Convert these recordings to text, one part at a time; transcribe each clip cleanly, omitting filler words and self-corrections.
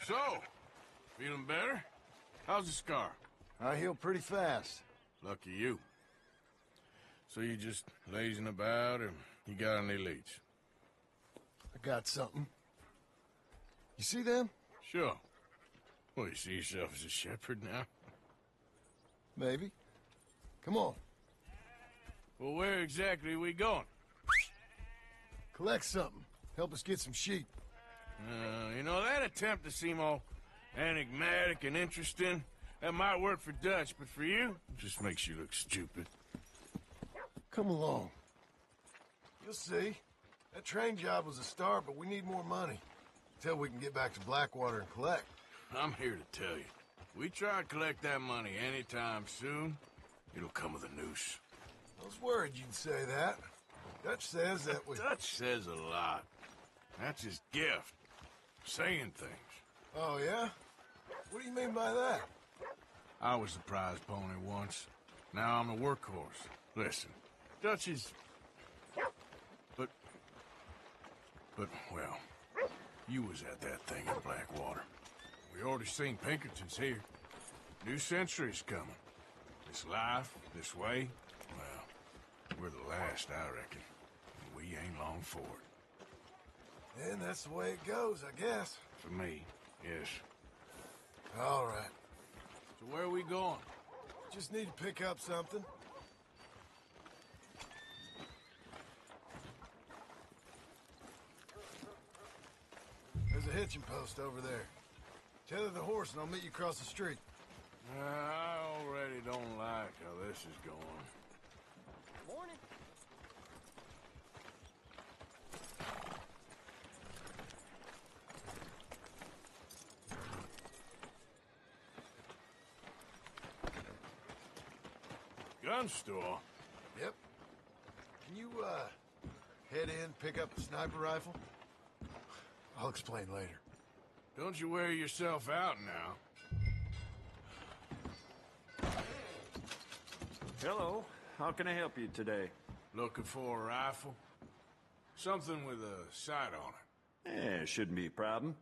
So, feeling better? How's the scar? I heal pretty fast. Lucky you. So you just lazing about, or you got any leads? I got something. You see them? Sure. Well, you see yourself as a shepherd now? Maybe. Come on. Well, where exactly are we going? Collect something. Help us get some sheep. You know, that attempt to seem all enigmatic and interesting, that might work for Dutch, but for you, it just makes you look stupid. Come along. You'll see. That train job was a start, but we need more money. Until we can get back to Blackwater and collect. I'm here to tell you. We try to collect that money anytime soon, it'll come with a noose. I was worried you'd say that. Dutch says that we... Dutch says a lot. That's his gift. Saying things. Oh, yeah? What do you mean by that? I was the prize pony once. Now I'm the workhorse. Listen, Dutch is... But, well, you was at that thing in Blackwater. We already seen Pinkertons here. New century's coming. This life, this way, well, we're the last, I reckon. And we ain't long for it. And that's the way it goes, I guess. For me, yes. All right. So where are we going? Just need to pick up something. There's a hitching post over there. Tether the horse and I'll meet you across the street. I already don't like how this is going. Morning. Gun store? Yep. Can you, head in, pick up a sniper rifle? I'll explain later. Don't you wear yourself out now. Hello. How can I help you today? Looking for a rifle? Something with a sight on it. Yeah, shouldn't be a problem.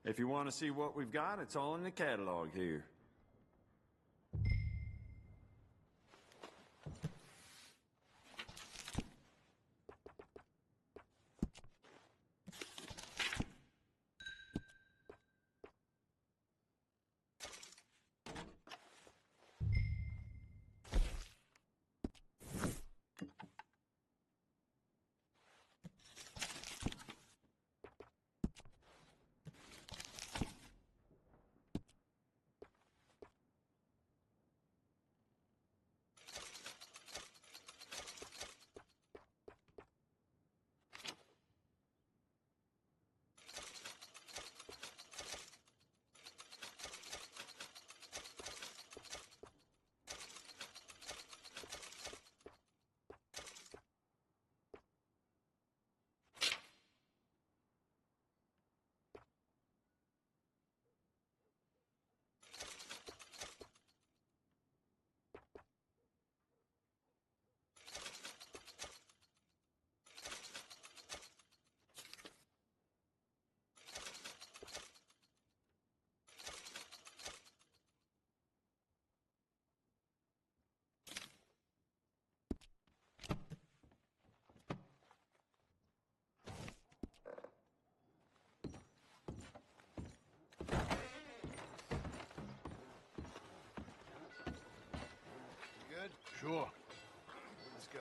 If you want to see what we've got, it's all in the catalog here. Good? Sure. Let's go.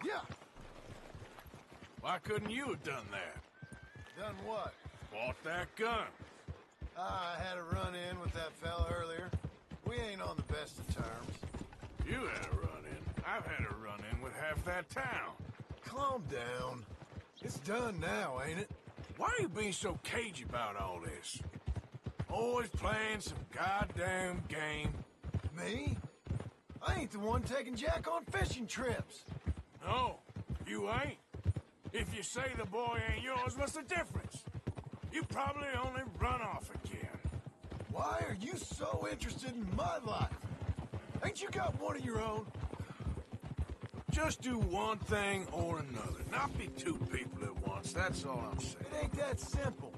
Yeah! Why couldn't you have done that? Done what? Bought that gun. I had a run-in with that fella earlier. We ain't on the best of terms. You had a run-in. I've had a run-in with half that town. Calm down. It's done now, ain't it? Why are you being so cagey about all this? Always playing some goddamn game. Me? I ain't the one taking Jack on fishing trips. No, you ain't. If you say the boy ain't yours, what's the difference? You probably only run off again. Why are you so interested in my life? Ain't you got one of your own? Just do one thing or another. Not be two people at once, that's all I'm saying. It ain't that simple.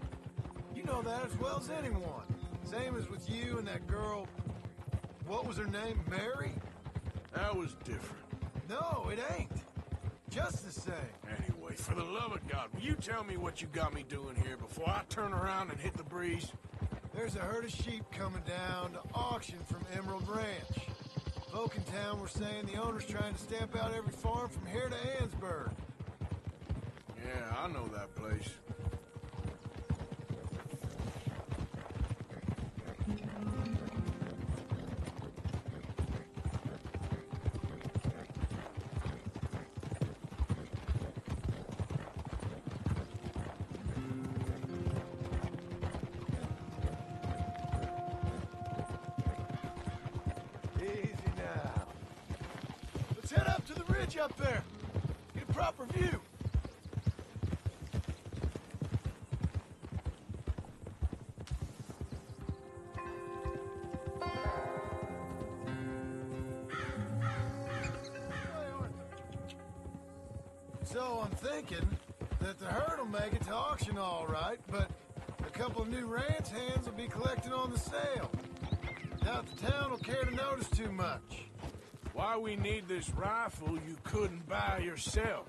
You know that as well as anyone. Same as with you and that girl... What was her name? Mary? That was different. No, it ain't. Just the same. Anyway, for the love of God, will you tell me what you got me doing here before I turn around and hit the breeze? There's a herd of sheep coming down to auction from Emerald Ranch. Folk in town were saying the owner's trying to stamp out every farm from here to Ansburg. Yeah, I know that place. Easy now. Let's head up to the ridge up there. Get a proper view. So I'm thinking that the herd will make it to auction all right, but a couple of new ranch hands will be collecting on the sale. Doubt the town will care to notice too much. Why we need this rifle you couldn't buy yourself?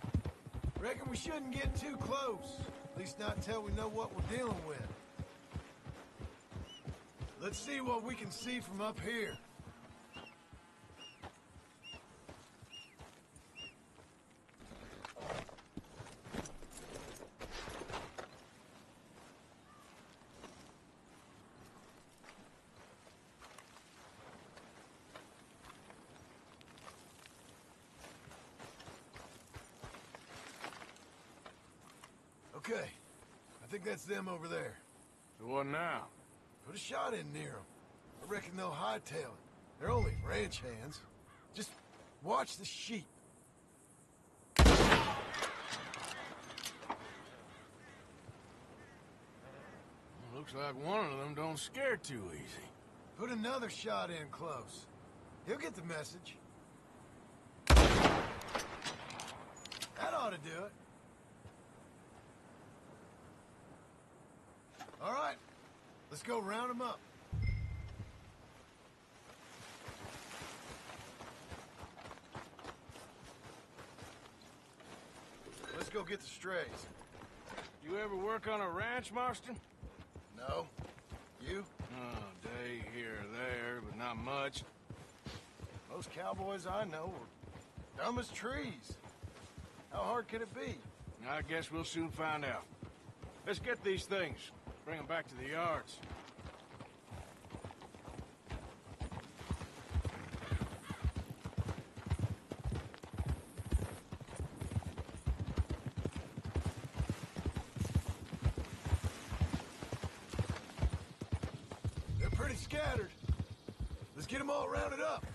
Reckon we shouldn't get too close. At least not until we know what we're dealing with. Let's see what we can see from up here. Okay, I think that's them over there. So what now? Put a shot in near them. I reckon they'll hightail it. They're only ranch hands. Just watch the sheep. Looks like one of them don't scare too easy. Put another shot in close. He'll get the message. That ought to do it. All right, let's go round them up. Let's go get the strays. You ever work on a ranch, Marston? No? You? Oh, day here or there, but not much. Most cowboys I know are dumb as trees. How hard could it be? I guess we'll soon find out. Let's get these things. Bring them back to the yards. They're pretty scattered. Let's get them all rounded up.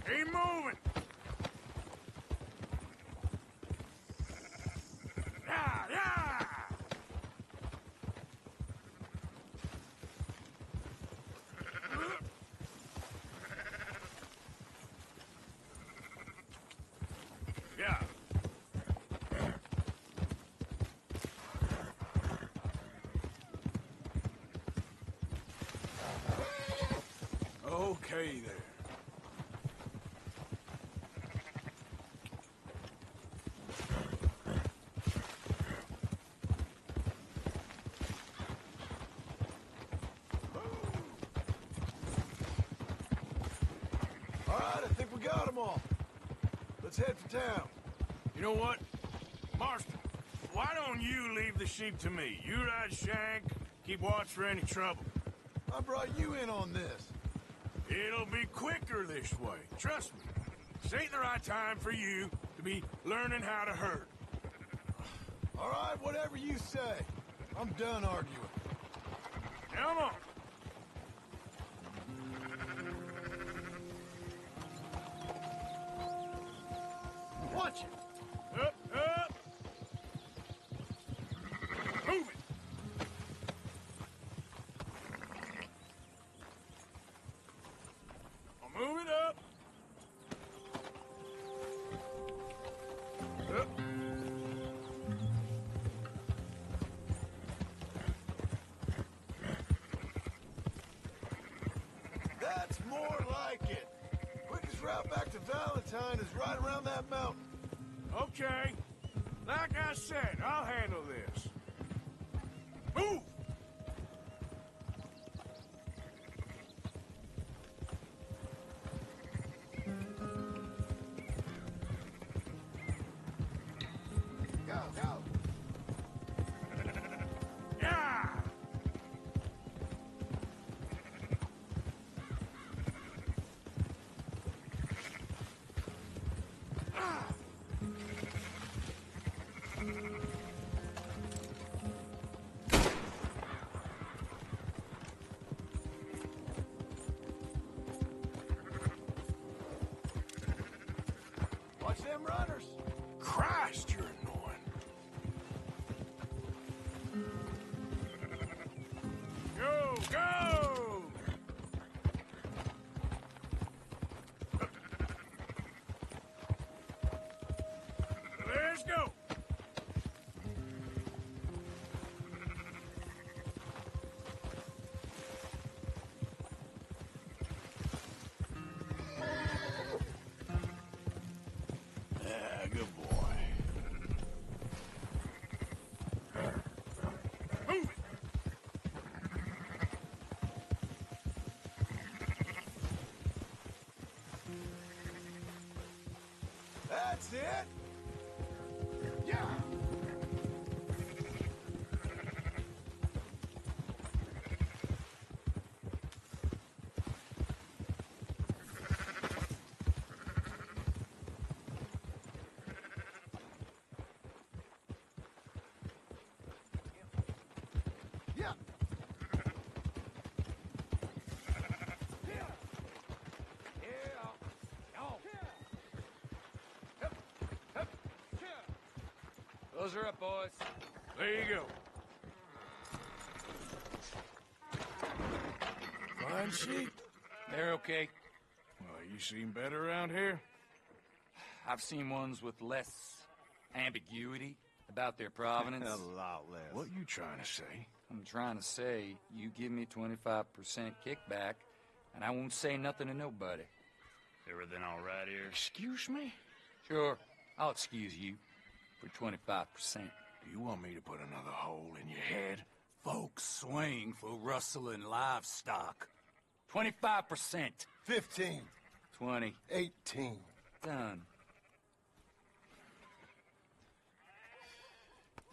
Keep moving! Yeah, yeah! Yeah. Okay there. All right, I think we got them all. Let's head for town. You know what? Marston, why don't you leave the sheep to me? You ride Shank, keep watch for any trouble. I brought you in on this. It'll be quicker this way. Trust me. This ain't the right time for you to be learning how to herd. All right, whatever you say. I'm done arguing. Come on. Watch it. Up, up. Valentine is right around that mountain. Okay. Like I said, I'll handle this. Move! Go, go! Yeah! Watch them runners. Christ, you're annoying. Go, go! Let's go! Yeah, good boy. Move it! That's it. Yeah. Yeah. Those are up, boys. There you go. Fine sheep. They're okay. Well, you seem better around here. I've seen ones with less ambiguity about their provenance. A lot less. What you trying to say? I'm trying to say, you give me 25% kickback, and I won't say nothing to nobody. Everything all right here? Excuse me? Sure, I'll excuse you for 25%. Do you want me to put another hole in your head? Folks swing for rustling livestock. 25%. 15. 20. 18. Done.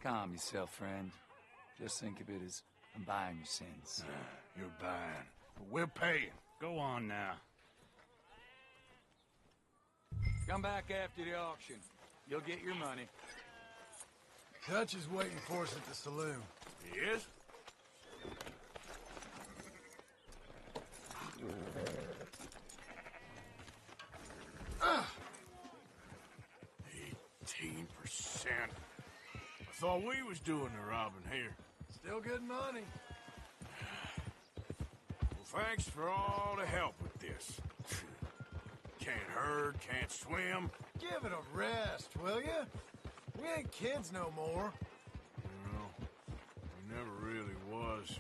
Calm yourself, friend. Just think of it as I'm buying your sins. You're buying, but we're paying. Go on now. Come back after the auction. You'll get your money. Dutch is waiting for us at the saloon. He is? Ah! 18%. I thought we was doing the robbing here. Still good money. Well, thanks for all the help with this. Can't herd, can't swim. Give it a rest, will ya? We ain't kids no more. Well, we never really was.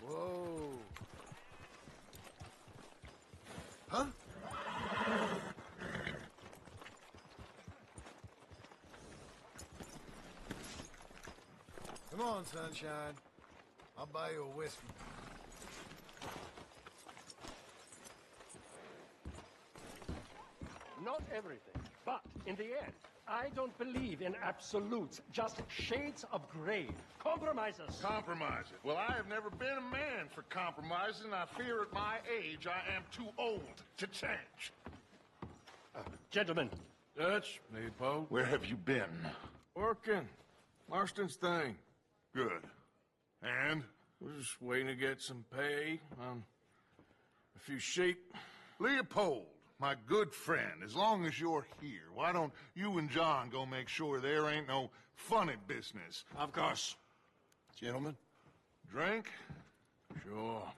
Whoa. Huh? Come on, sunshine. I'll buy you a whiskey. Not everything, but in the end, I don't believe in absolutes, just shades of gray. Compromises. Compromise it. Well, I have never been a man for compromising. I fear at my age I am too old to change. Gentlemen, Dutch, Leopold. Where have you been? Working. Marston's thing. Good. And? We're just waiting to get some pay on a few sheep. Leopold, my good friend, as long as you're here, why don't you and John go make sure there ain't no funny business? Of course. Gentlemen. Drink? Sure.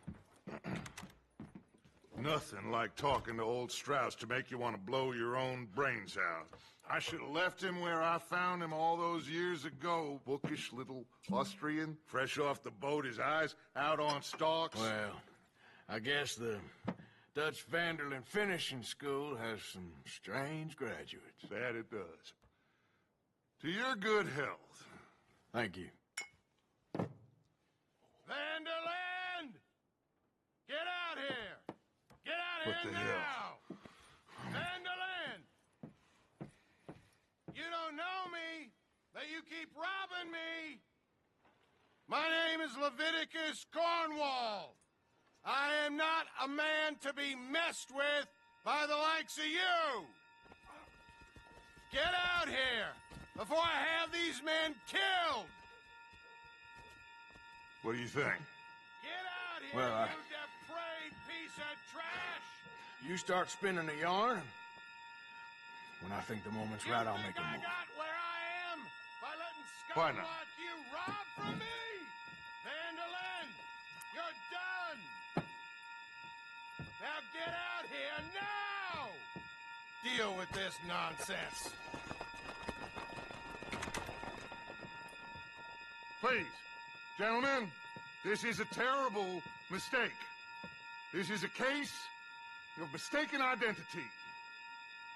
Nothing like talking to old Strauss to make you want to blow your own brains out. I should have left him where I found him all those years ago. Bookish little Austrian, fresh off the boat, his eyes out on stalks. Well, I guess the Dutch Vanderlyn Finishing School has some strange graduates. That it does. To your good health. Thank you. Vanderland! Get out here! Get out What here the now! Vanderland! You don't know me, but you keep robbing me! My name is Leviticus Cornwall. I am not a man to be messed with by the likes of you! Get out here before I have these men killed! What do you think? Get out here, Well, you depraved piece of trash! You start spinning a yarn. When I think the moment's right, I'll make a I move. got where I am by letting Why scum not? like you rob from me? Vanderlyn, you're done! Now get out here now! Deal with this nonsense. Please, gentlemen, this is a terrible mistake. This is a case of mistaken identity.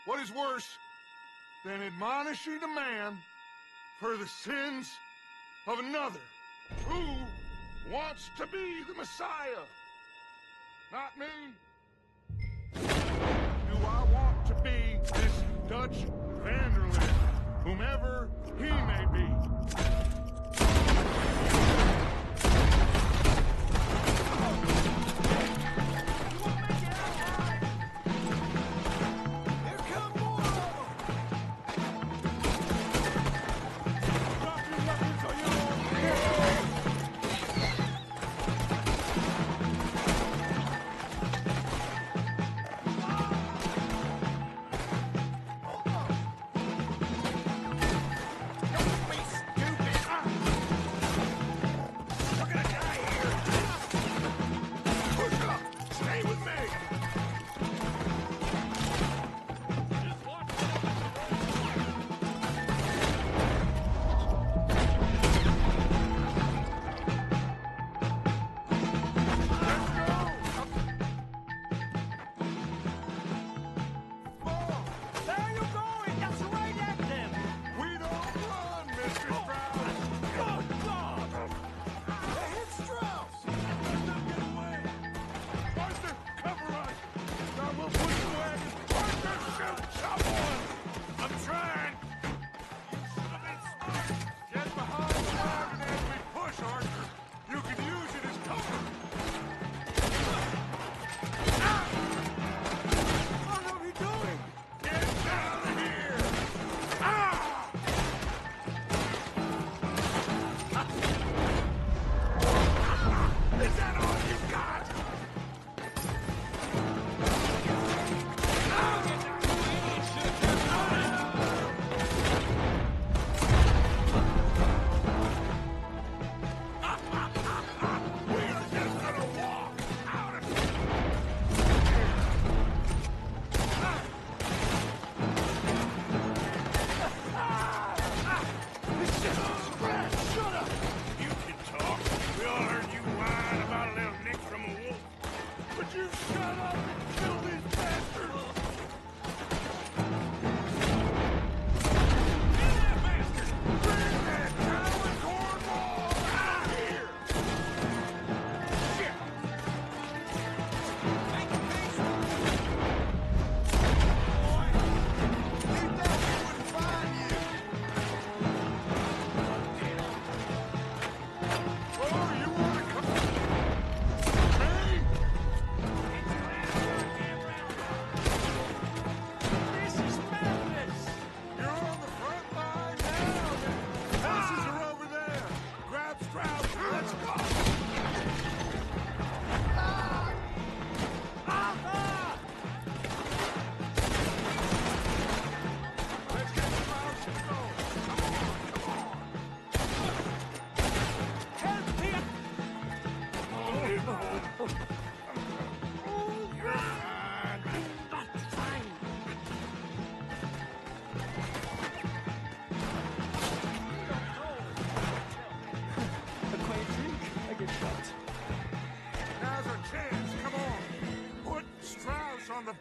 What is worse than admonishing a man for the sins of another who wants to be the Messiah? Not me. Do I want to be this Dutch Vanderlyn, whomever he may be? Here come more of them! Don't be stupid!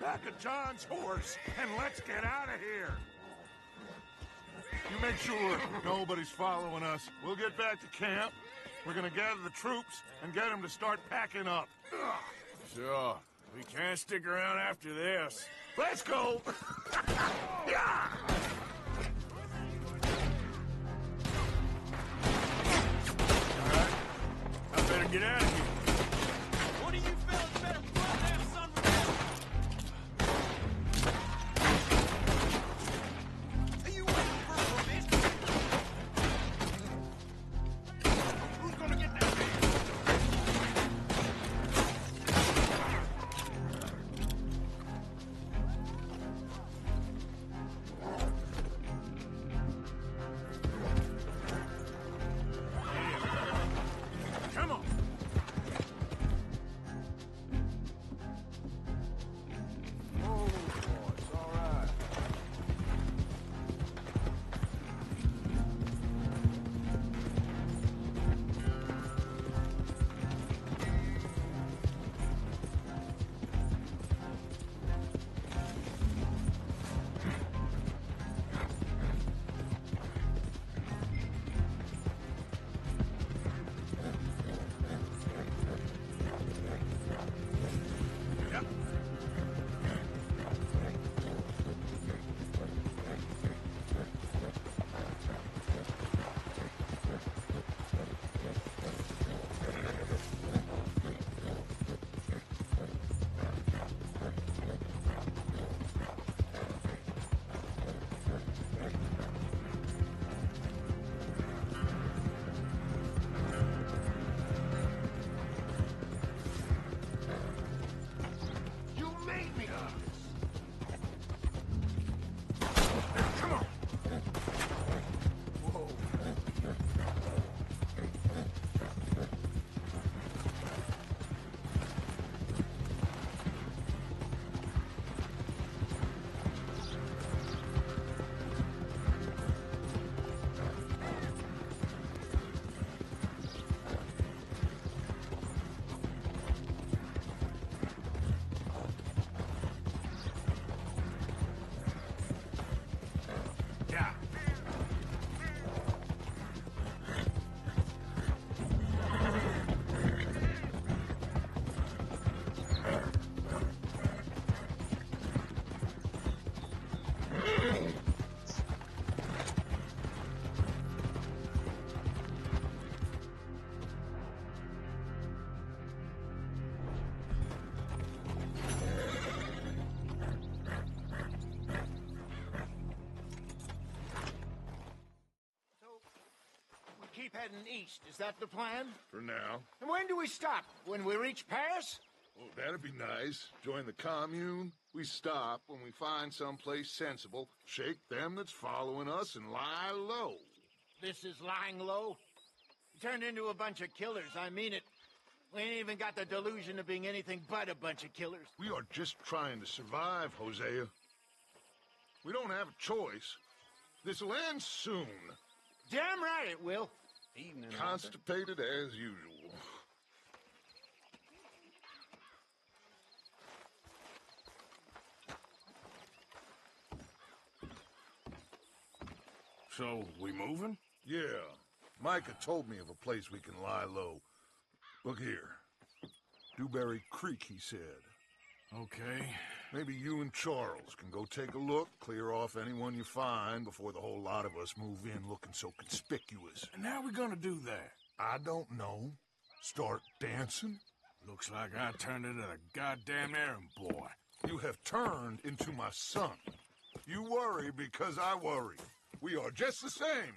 back of John's horse and let's get out of here. You make sure nobody's following us. We'll get back to camp. We're gonna gather the troops and get them to start packing up. Sure. We can't stick around after this. Let's go! Yeah! All right. I better get out of here. One of you fellas better run that son of a... Are you waiting for permission? Who's gonna get that man? Come on. Oh, it's all right. Yep. You made me do this. Come on. Whoa. Yeah. So, we keep heading east. Is that the plan? For now. And when do we stop? When we reach Paris? Oh, that'd be nice. Join the commune. We stop when we find someplace sensible, shake them that's following us, and lie low. This is lying low. We turned into a bunch of killers. I mean it. We ain't even got the delusion of being anything but a bunch of killers. We are just trying to survive, Hosea. We don't have a choice. This'll end soon. Damn right it will. Evening, Constipated as usual. So, we moving? Yeah. Micah told me of a place we can lie low. Look here. Dewberry Creek, he said. Okay. Maybe you and Charles can go take a look, clear off anyone you find before the whole lot of us move in looking so conspicuous. And how we gonna do that? I don't know. Start dancing? Looks like I turned into the goddamn errand boy. You have turned into my son. You worry because I worry. We are just the same.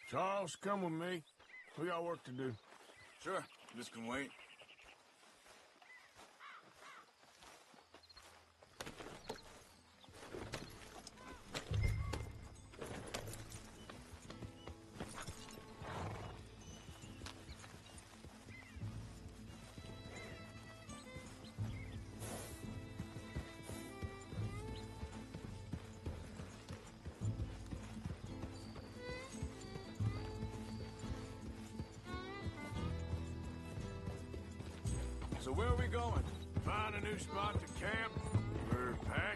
Charles, come with me. We got work to do. Sure, this can wait. So where are we going? Find a new spot to camp?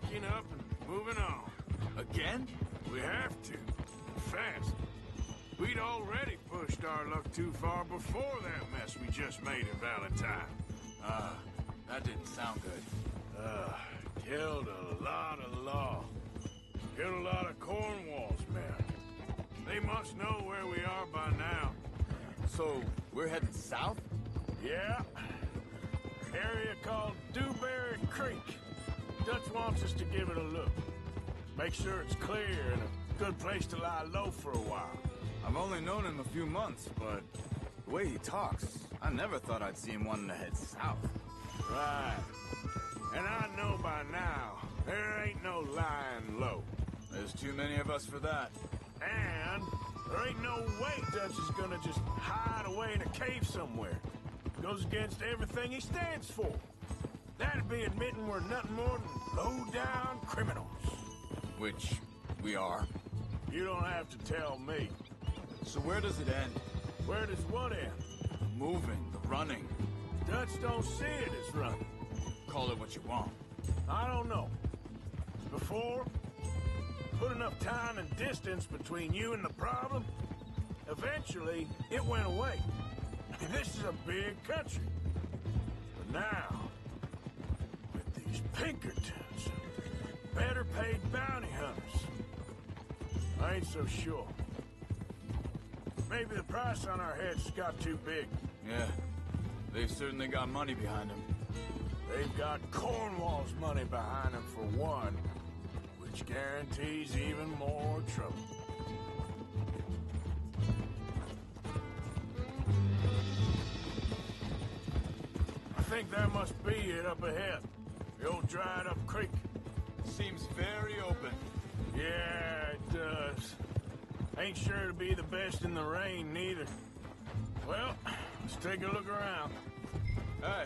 packing up and moving on. Again? We have to. Fast. We'd already pushed our luck too far before that mess we just made in Valentine. That didn't sound good. Killed a lot of law. Killed a lot of Cornwall's men. They must know where we are by now. So, we're heading south? Yeah. Area called Dewberry Creek. Dutch wants us to give it a look. Make sure it's clear and a good place to lie low for a while. I've only known him a few months, but the way he talks, I never thought I'd see him wanting to head south. Right. And I know by now, there ain't no lying low. There's too many of us for that. And there ain't no way Dutch is gonna just hide away in a cave somewhere. Goes against everything he stands for. That'd be admitting we're nothing more than low-down criminals. Which we are. You don't have to tell me. So where does it end? Where does what end? Moving, the running. Dutch don't see it as running. Call it what you want. I don't know. Before, put enough time and distance between you and the problem, eventually it went away. This is a big country. But now, with these Pinkertons, better paid bounty hunters, I ain't so sure. Maybe the price on our heads got too big. Yeah, they've certainly got money behind them. They've got Cornwall's money behind them for one, which guarantees even more trouble. I think that must be it up ahead. The old dried-up creek. Seems very open. Yeah, it does. Ain't sure to be the best in the rain, neither. Well, let's take a look around. Hey,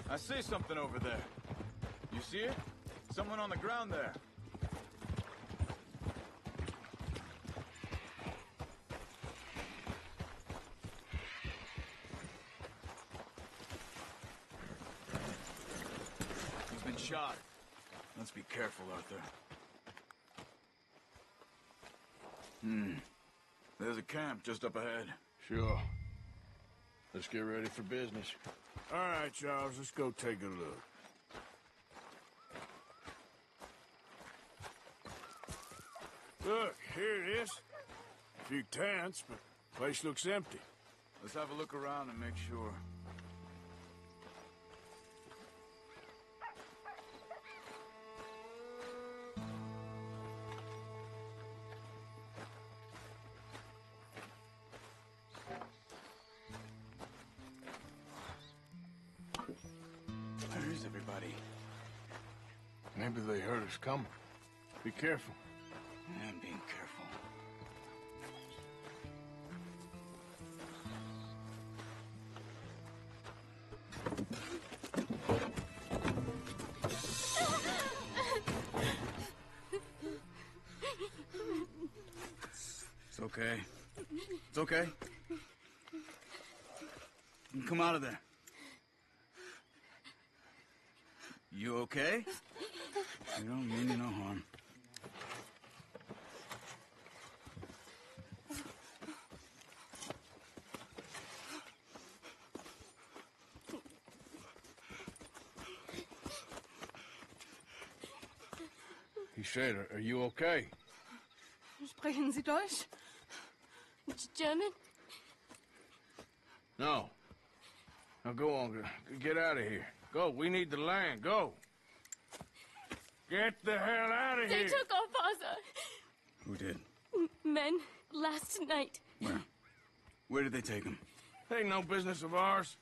I see something over there. You see it? Someone on the ground there. He's been shot. Let's be careful out there. There's a camp just up ahead. Sure. Let's get ready for business. All right, Charles, let's go take a look. Look, here it is. A few tents, but the place looks empty. Let's have a look around and make sure. Where's everybody? Maybe they heard us coming. Be careful. I'm being careful. It's okay. It's okay. You can come out of there. You okay? You don't mean you no harm. He said, are you okay? Sprechen Sie Deutsch? German? No. Now go on, get out of here. Go, we need the land, go. Get the hell out of They here. took our father. Who did? Men, last night. Where? Where did they take him? Ain't no business of ours.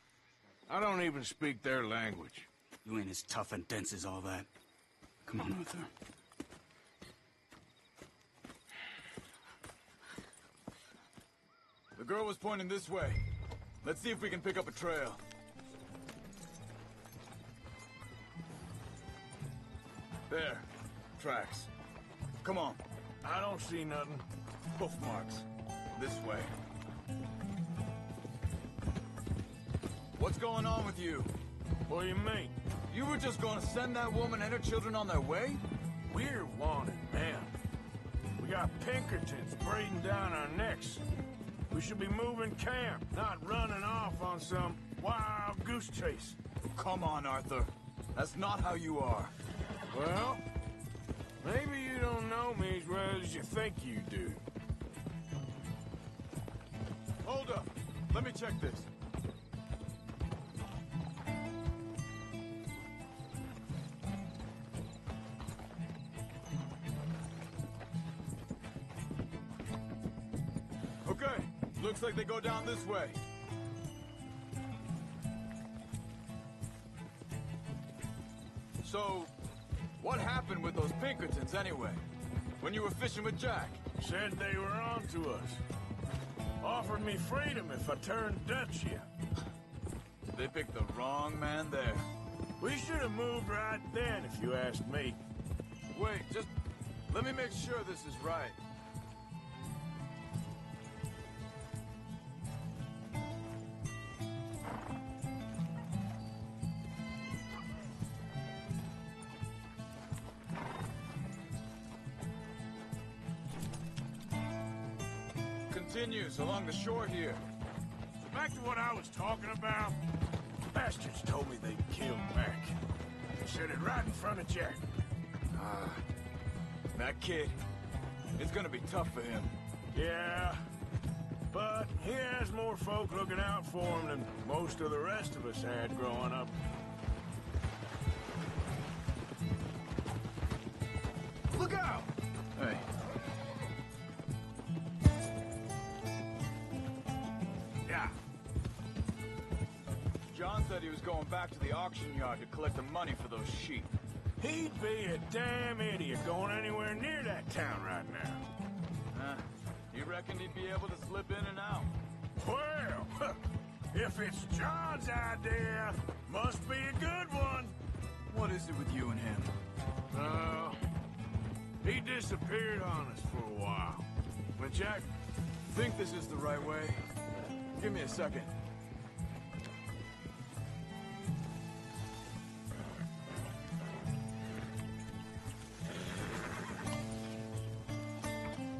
I don't even speak their language. You ain't as tough and dense as all that. Come on, Arthur. The girl was pointing this way. Let's see if we can pick up a trail. There. Tracks. Come on. I don't see nothing. Hoof marks. This way. What's going on with you? What do you mean? You were just going to send that woman and her children on their way? We're wanted, man. We got Pinkertons breathing down our necks. We should be moving camp, not running off on some wild goose chase. Come on, Arthur. That's not how you are. Well, maybe you don't know me as well as you think you do. Hold up. Let me check this. Okay, looks like they go down this way. So, what happened with those Pinkertons anyway? When you were fishing with Jack? Said they were on to us. Offered me freedom if I turned Dutch yet. They picked the wrong man there. We should have moved right then, if you ask me. Wait, just let me make sure this is right. Continues along the shore here. Back to what I was talking about. Bastards told me they'd killed Mac. They said it right in front of Jack. That kid, it's gonna be tough for him. Yeah, but he has more folk looking out for him than most of the rest of us had growing up. Look out! Hey. Yeah. John said he was going back to the auction yard to collect the money for those sheep. He'd be a damn idiot going anywhere near that town right now. You reckoned he'd be able to slip in and out? Well, if it's John's idea, must be a good one. What is it with you and him? He disappeared on us for a while. When Jack... Think this is the right way? Give me a second.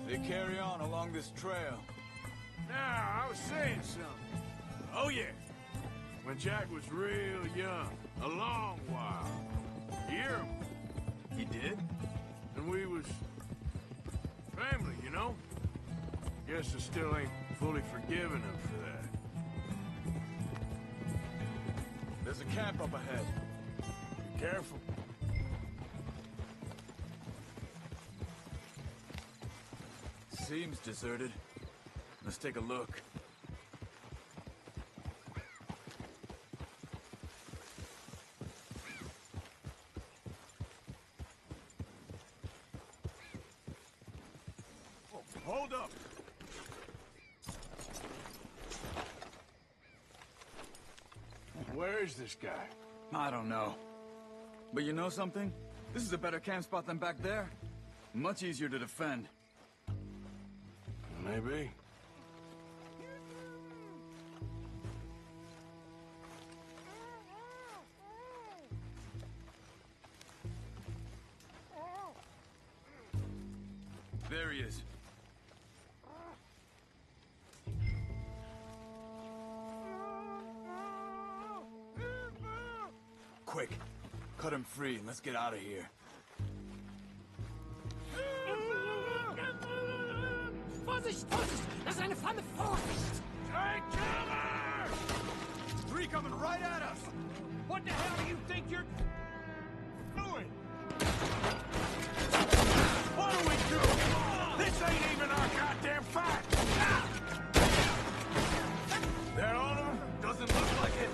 They carry on along this trail. Now, I was saying something. Oh, yeah. When Jack was real young, a long while. You hear him? He did? And we was... family, you know? Guess I still ain't fully forgiven him for that. There's a camp up ahead. Be careful. Seems deserted. Let's take a look. Oh, hold up! Where is this guy? I don't know. But you know something? This is a better camp spot than back there. Much easier to defend. Maybe. There he is. Quick, cut him free and let's get out of here. Vorsicht, Vorsicht! Das ist eine Flamme! Vorsicht! Hey, killer! Three coming right at us! What the hell do you think you're Doing? What do we do? This ain't even our goddamn fight! They're on them? Doesn't look like it.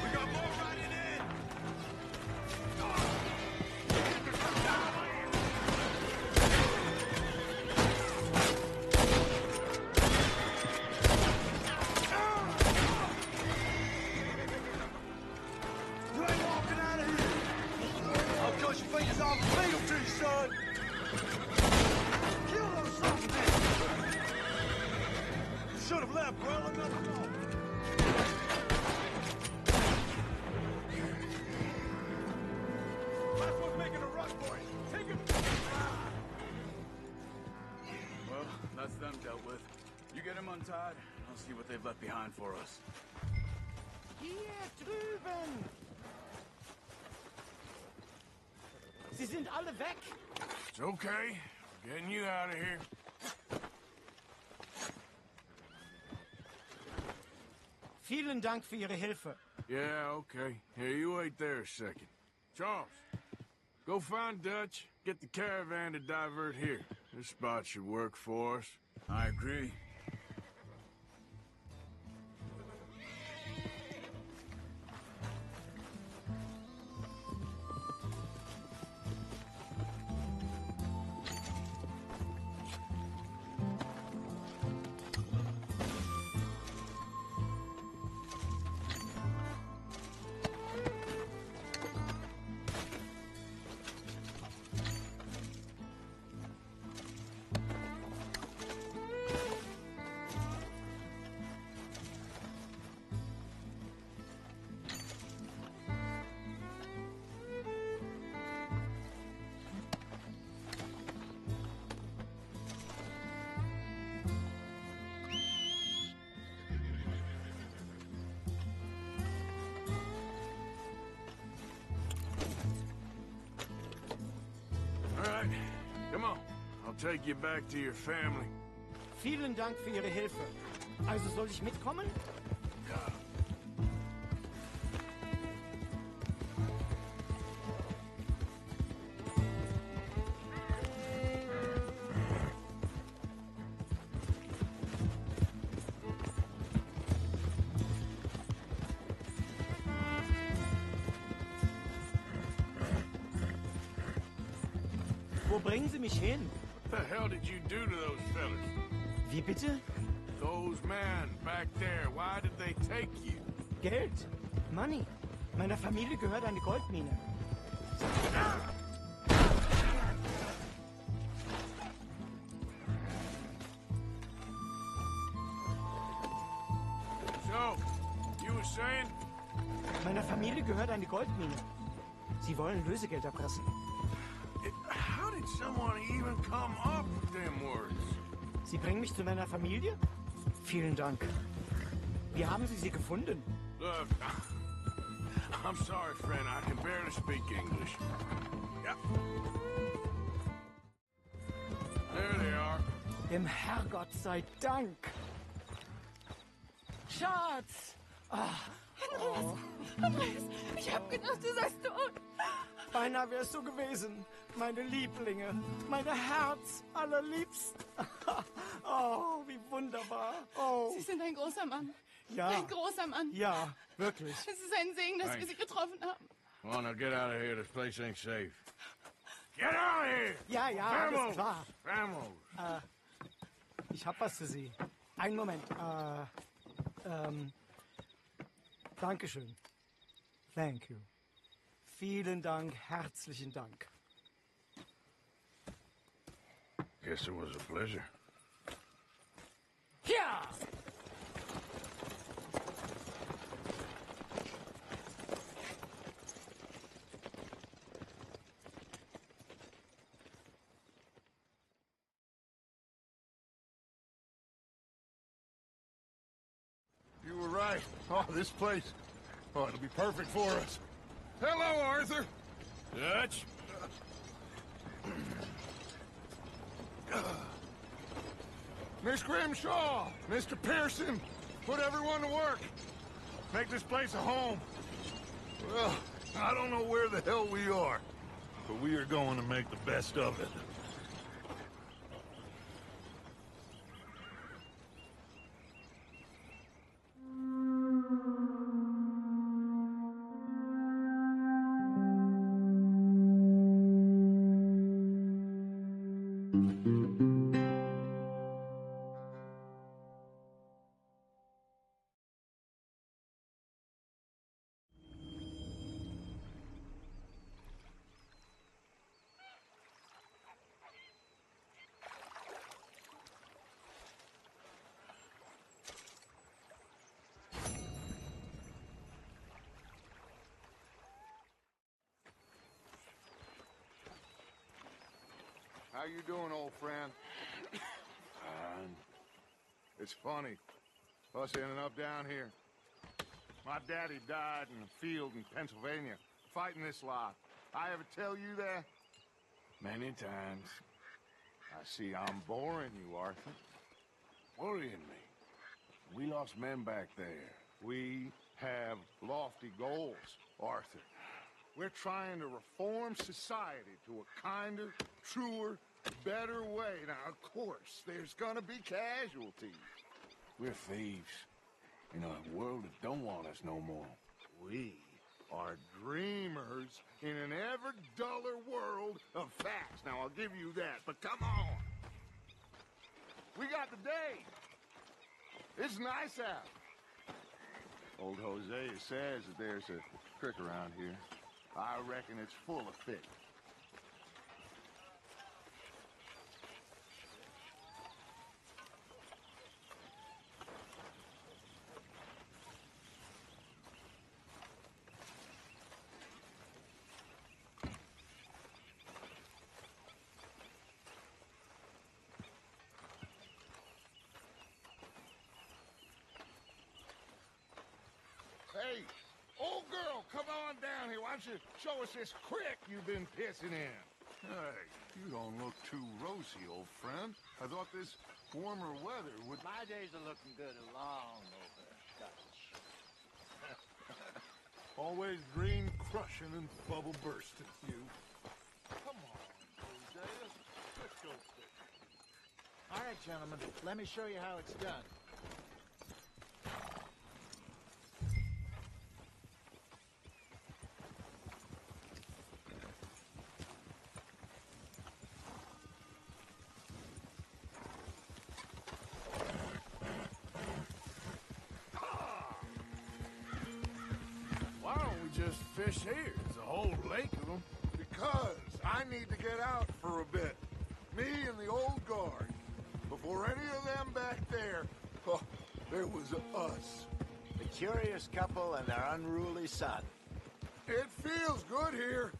We got more riding in! untied. I'll see what they've left behind for us. Hier drüben! Sie sind alle weg! It's okay. I'm getting you out of here. Vielen Dank für Ihre Hilfe. Yeah, okay. Here, you wait there a second. Charles, go find Dutch. Get the caravan to divert here. This spot should work for us. I agree. Come on. I'll take you back to your family. Vielen Dank für Ihre Hilfe. Also soll ich mitkommen? Ja. Wo bringen Sie mich hin? What the hell did you do to those fellas? Wie bitte? Those men back there, why did they take you? Geld. Money. Meiner Familie gehört eine Goldmine. So, you were saying? Meiner Familie gehört eine Goldmine. Sie wollen Lösegeld erpressen. How did someone even come up with them words? Sie bringen mich zu meiner Familie? Vielen Dank. Wie haben Sie sie gefunden? Look, I'm sorry, friend. I can barely speak English. Yeah. There they are. Dem Herrgott sei Dank. Schatz! Andreas, ich hab gedacht, du seist tot. Beinahe wärst du gewesen. Meine Lieblinge. Meine Herz allerliebst. Oh, wie wunderbar. Oh. Sie sind ein großer Mann. Ja. Ein großer Mann. Ja, wirklich. Es ist ein Segen, dass wir Sie getroffen haben. Come on, now get out of here. This place ain't safe. Get out of here! Ja, ja, alles klar. Vamos! Ich hab was für Sie. Einen Moment. Dankeschön. Thank you. Vielen Dank, herzlichen Dank. Guess it was a pleasure. Ja! You were right. Oh, this place. Oh, it'll be perfect for us. Hello, Arthur. Dutch? Miss Grimshaw, Mr. Pearson, put everyone to work. Make this place a home. Well, I don't know where the hell we are, but we are going to make the best of it. How you doing, old friend? Fine. It's funny, us ending up down here. My daddy died in a field in Pennsylvania, fighting this lot. I ever tell you that? Many times. I see I'm boring you, Arthur. Worrying me. We lost men back there. We have lofty goals, Arthur. We're trying to reform society to a kinder, truer, better way. Now, of course, there's gonna be casualties. We're thieves. In a world that don't want us no more. We are dreamers in an ever duller world of facts. Now, I'll give you that, but come on. We got the day. It's nice out. Old Hosea says that there's a creek around here. I reckon it's full of fish. Hey, old girl, come on down here. Why don't you show us this creek you've been pissing in? Hey, you don't look too rosy, old friend. I thought this warmer weather would... My days are looking good along over, Dutch. Always dream crushing and bubble bursting, you. Come on, Jose. Let's go fishing. All right, gentlemen, let me show you how it's done. Why don't we just fish here? There's a whole lake of them. Because I need to get out for a bit. Me and the old guard. Before any of them back there, oh, there was us. The curious couple and their unruly son. It feels good here.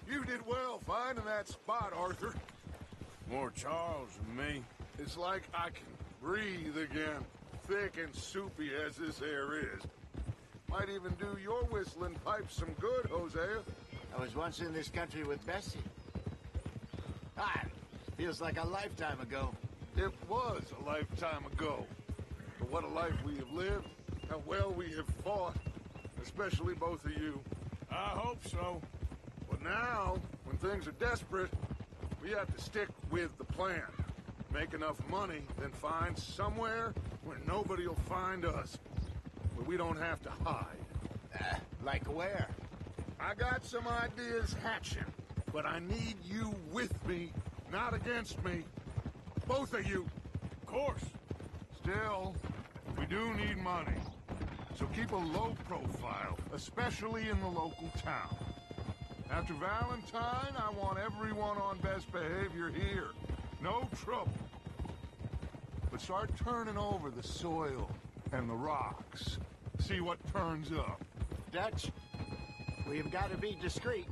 You did well finding that spot, Arthur. More Charles than me. It's like I can breathe again. Thick and soupy as this air is. Might even do your whistling pipes some good, Hosea. I was once in this country with Bessie. Feels like a lifetime ago. It was a lifetime ago. But what a life we have lived. How well we have fought. Especially both of you. I hope so. But now, when things are desperate, we have to stick with the plan. Make enough money, then find somewhere where nobody will find us. Where we don't have to hide. Like where? I got some ideas hatching, but I need you with me, not against me. Both of you. Of course. Still, we do need money. So keep a low profile, especially in the local town. After Valentine, I want everyone on best behavior here. No trouble. But start turning over the soil and the rocks. See what turns up. Dutch, we've got to be discreet.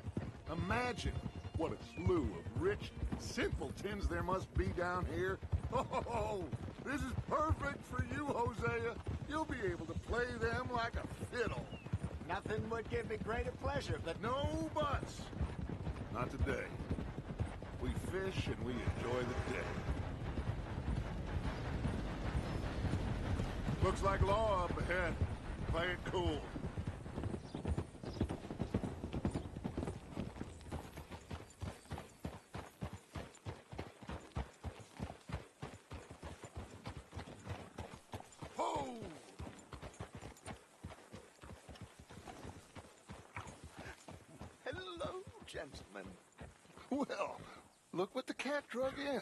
Imagine what a slew of rich simpletons there must be down here. Oh, this is perfect for you, Hosea. You'll be able to play them like a fiddle. Nothing would give me greater pleasure, but... No buts. Not today. We fish and we enjoy the day. Looks like law up ahead. Play it cool. Ho! Hello, gentlemen. Well, look what the cat drug in.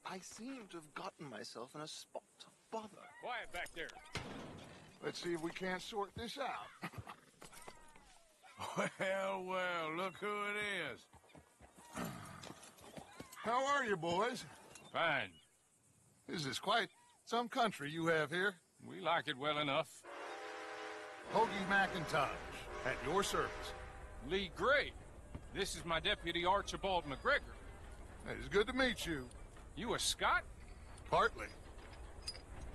I seem to have gotten myself in a spot of bother. Quiet back there. Let's see if we can't sort this out. Well, well, look who it is. How are you, boys? Fine. This is quite some country you have here. We like it well enough. Hoagie McIntosh, at your service. Lee Gray. This is my deputy Archibald McGregor. It is good to meet you. You a Scot? Partly.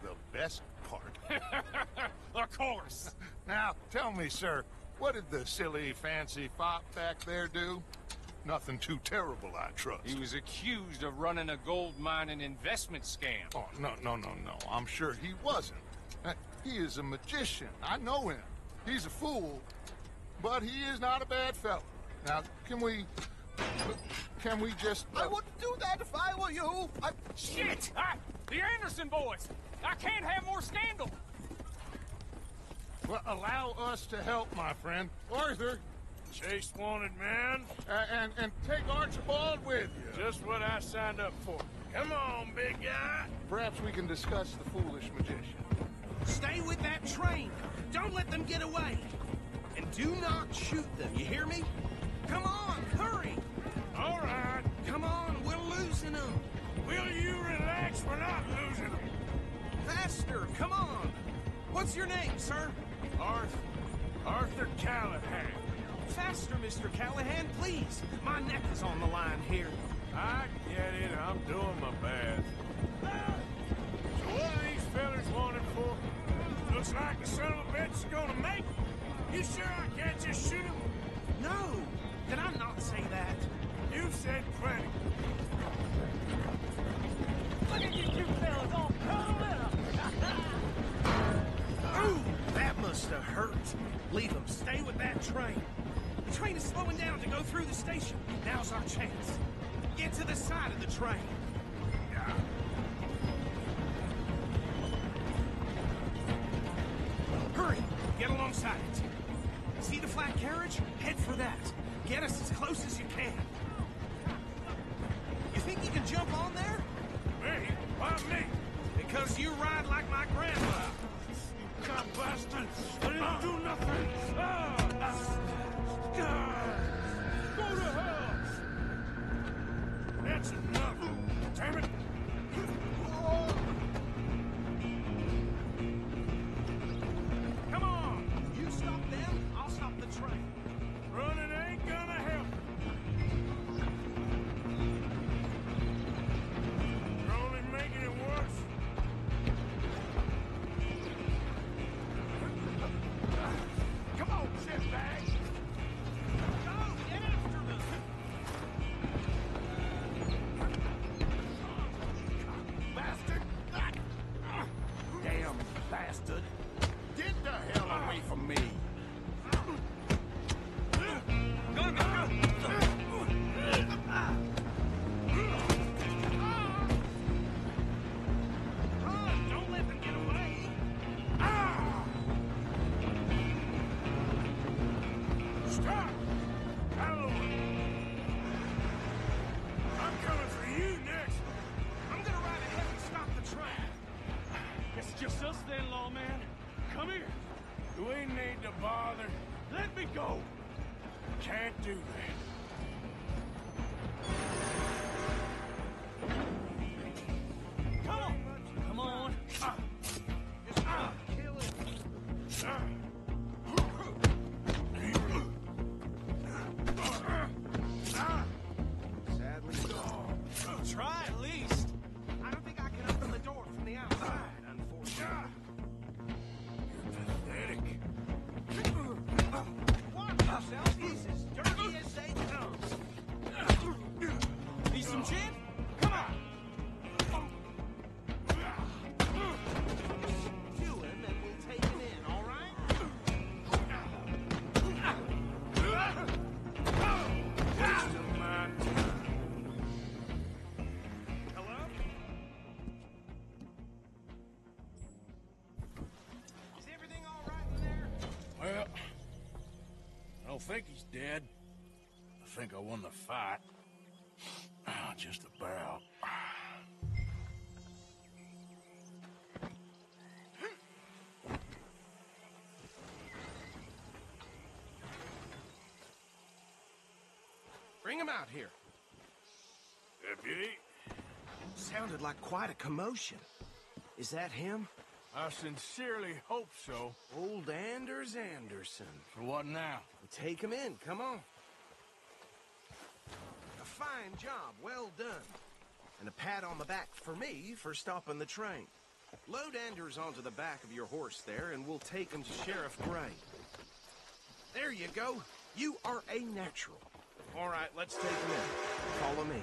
the best part. Of course. Now, tell me, sir, what did the silly, fancy fop back there do? Nothing too terrible, I trust. He was accused of running a gold mine and investment scam. Oh, no. I'm sure he wasn't. He is a magician. I know him. He's a fool, but he is not a bad fellow. Now, can we just... I wouldn't do that if I were you. Shit! The Anderson boys! I can't have more scandal! Well, allow us to help, my friend. Arthur! Chase wanted man. And take Archibald with you. Just what I signed up for. Come on, big guy. Perhaps we can discuss the foolish magician. Stay with that train. Don't let them get away. And do not shoot them, you hear me? Come on, hurry! All right. Come on, we're losing them. Will you relax? We're not losing them. Faster, come on. What's your name, sir? Arthur Callahan. Faster, Mr. Callahan, please. My neck is on the line here. I get it. I'm doing my best. So what are these fellas wanted for? Looks like the son of a bitch is gonna make it. You sure I can't just shoot him? No. Did I not say that? You said plenty. Look at you two fellas all curled up! Ooh, that must have hurt. Leave them. Stay with that train. The train is slowing down to go through the station. Now's our chance. Get to the side of the train. Hurry! Get alongside it. See the flat carriage? Head for that. Get us as close as you can. You think you can jump on there? Me? Why me? Because you ride like my grandma. You cop bastard! I didn't do nothing! Go to hell! That's enough! Damn it! Come on! You stop them, I'll stop the train. Running ain't gonna help. You're only making it worse. Come on, shitbag! Go! Get after them! Bastard! Damn bastard! Get the hell away from me! Run! Don't let them get away! Stop! Halloween! I'm coming for you next! I'm gonna ride ahead and stop the train. It's just us then, lawman. Come here. Do we need to bother? Let me go. Can't do that. Come on. Come on. Kill it. Sadly, Try at least. I don't think I can open the door from the outside, unfortunately. Pathetic. Watch yourself. He's as dirty as they come. Need some gin? Come on. Do him and we'll take him in, all right? Waste of my time. Hello? Is everything all right in there? Well, I don't think he's dead. I think I won the fight. Just about. Bring him out here. Deputy, Sounded like quite a commotion. Is that him? I sincerely hope so. Old Anders Anderson. For what now? Take him in, come on. A fine job, well done. And a pat on the back for me for stopping the train. Load Anders onto the back of your horse there, and we'll take him to Sheriff Gray. There you go. You are a natural. All right, let's take him in. Follow me.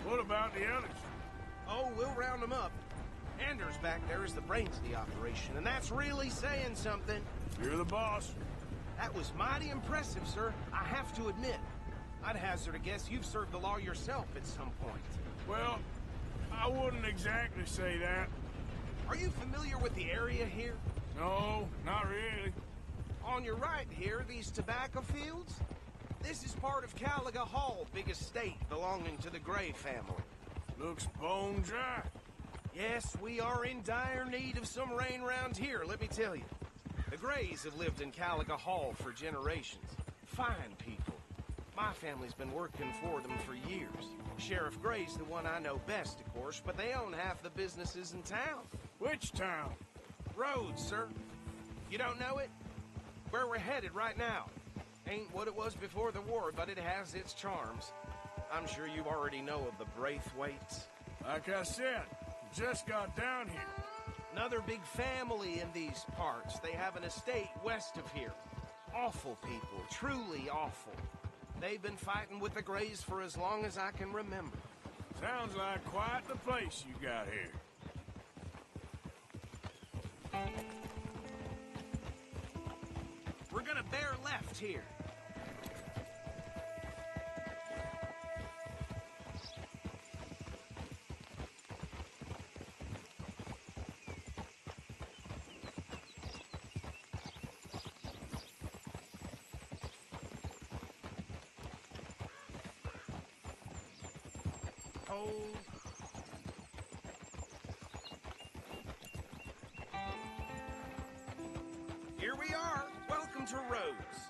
What about the others? Oh, we'll round them up. Anders back there is the brains of the operation, and that's really saying something. You're the boss. That was mighty impressive, sir. I have to admit. I'd hazard a guess you've served the law yourself at some point. Well, I wouldn't exactly say that. Are you familiar with the area here? No, not really. On your right here, these tobacco fields? This is part of Caliga Hall, big estate belonging to the Gray family. Looks bone dry. Yes, we are in dire need of some rain round here, let me tell you. The Grays have lived in Caliga Hall for generations. Fine people. My family's been working for them for years. Sheriff Gray's the one I know best, of course, but they own half the businesses in town. Which town? Rhodes, sir. You don't know it? Where we're headed right now. Ain't what it was before the war, but it has its charms. I'm sure you already know of the Braithwaites. Like I said, just got down here. Another big family in these parts. They have an estate west of here. Awful people, truly awful. They've been fighting with the Grays for as long as I can remember. Sounds like quite the place you got here. We're gonna bear left here. Hold. Here we are. Welcome to Rhodes.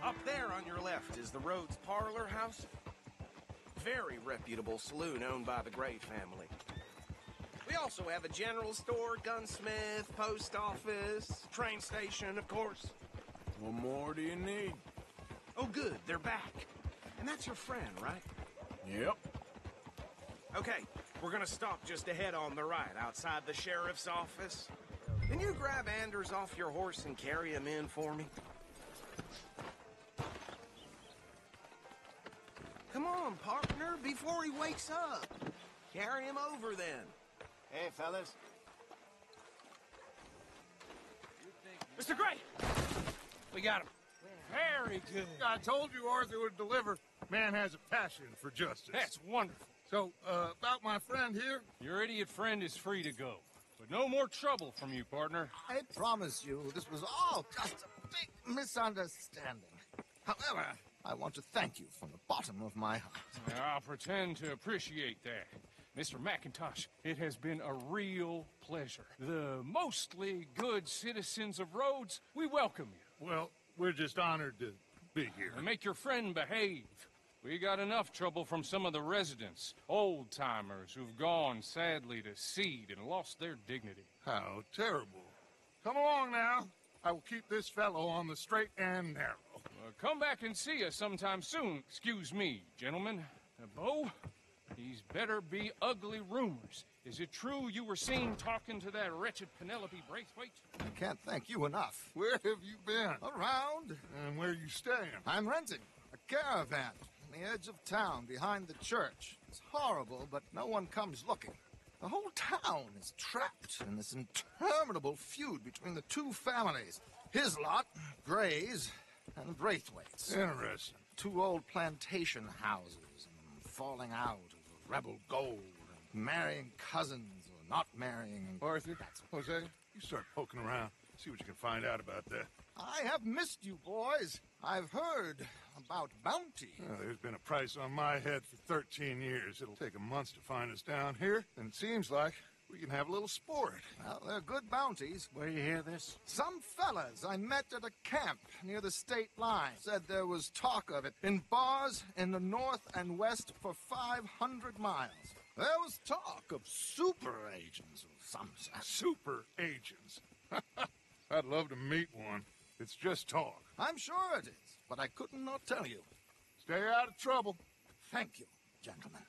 Up there on your left is the Rhodes Parlor House. Very reputable saloon owned by the Gray family. We also have a general store, gunsmith, post office, train station, of course. What more do you need? Oh, good. They're back. And that's your friend, right? Yep. Okay, we're gonna stop just ahead on the right, outside the sheriff's office. Can you grab Anders off your horse and carry him in for me? Come on, partner, before he wakes up. Carry him over, then. Hey, fellas. Mr. Gray! We got him. Very good. I told you Arthur would deliver. Man has a passion for justice. That's wonderful. So, about my friend here? Your idiot friend is free to go. But no more trouble from you, partner. I promise you, this was all just a big misunderstanding. However, I want to thank you from the bottom of my heart. I'll pretend to appreciate that. Mr. McIntosh, it has been a real pleasure. The mostly good citizens of Rhodes, we welcome you. Well, we're just honored to be here. And make your friend behave. We got enough trouble from some of the residents, old-timers who've gone, sadly, to seed and lost their dignity. How terrible. Come along now. I will keep this fellow on the straight and narrow. Come back and see us sometime soon. Excuse me, gentlemen. Bo, these better be ugly rumors. Is it true you were seen talking to that wretched Penelope Braithwaite? I can't thank you enough. Where have you been? Around. And where are you staying? I'm renting a caravan on the edge of town behind the church. It's horrible, but no one comes looking. The whole town is trapped in this interminable feud between the two families. His lot, Gray's, and Braithwaite's. Interesting. Two old plantation houses, and falling out of rebel gold, and marrying cousins or not marrying. Arthur, Jose, you start poking around. See what you can find out about that. I have missed you, boys. I've heard about bounty. Well, there's been a price on my head for 13 years. It'll take a month to find us down here, and it seems like we can have a little sport. Well, they're good bounties. Where you hear this? Some fellas I met at a camp near the state line said there was talk of it in bars in the north and west for 500 miles. There was talk of super agents of some sort. Super agents? I'd love to meet one. It's just talk. I'm sure it is, but I couldn't not tell you. Stay out of trouble. Thank you, gentlemen.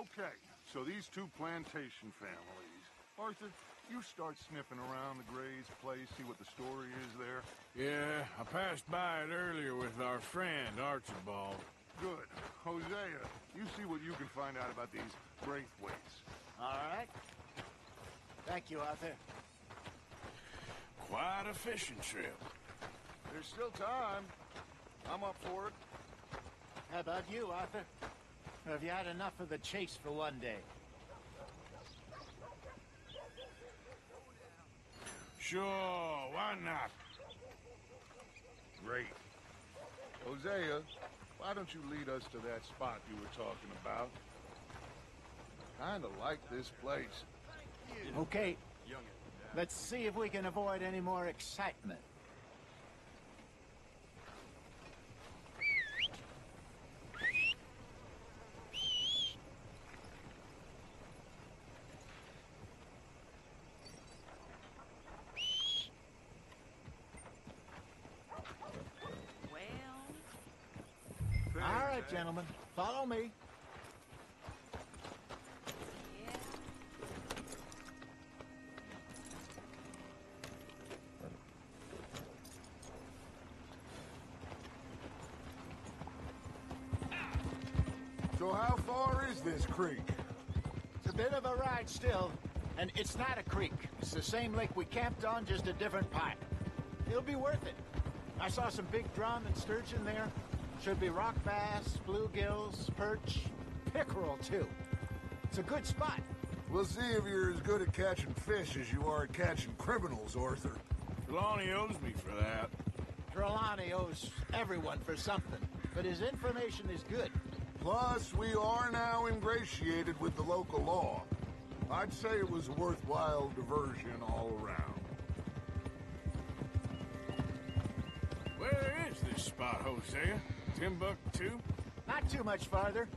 Okay, so these two plantation families. Arthur, you start sniffing around the Gray's place, see what the story is there. Yeah, I passed by it earlier with our friend, Archibald. Good. Hosea, you see what you can find out about these Braithwaites. All right. Thank you, Arthur. Quite a fishing trip. There's still time. I'm up for it. How about you, Arthur? Or have you had enough of the chase for one day? Sure, why not? Great. Hosea, why don't you lead us to that spot you were talking about? Kinda like this place. Okay. Let's see if we can avoid any more excitement. All right, gentlemen, follow me. So how far is this creek? It's a bit of a ride still, and it's not a creek. It's the same lake we camped on, just a different part. It'll be worth it. I saw some big drum and sturgeon there. Should be rock bass, bluegills, perch, pickerel, too. It's a good spot. We'll see if you're as good at catching fish as you are at catching criminals, Arthur. Trelawney owes me for that. Trelawney owes everyone for something, but his information is good. Plus, we are now ingratiated with the local law. I'd say it was a worthwhile diversion all around. Where is this spot, Hosea? Timbuktu? Not too much farther.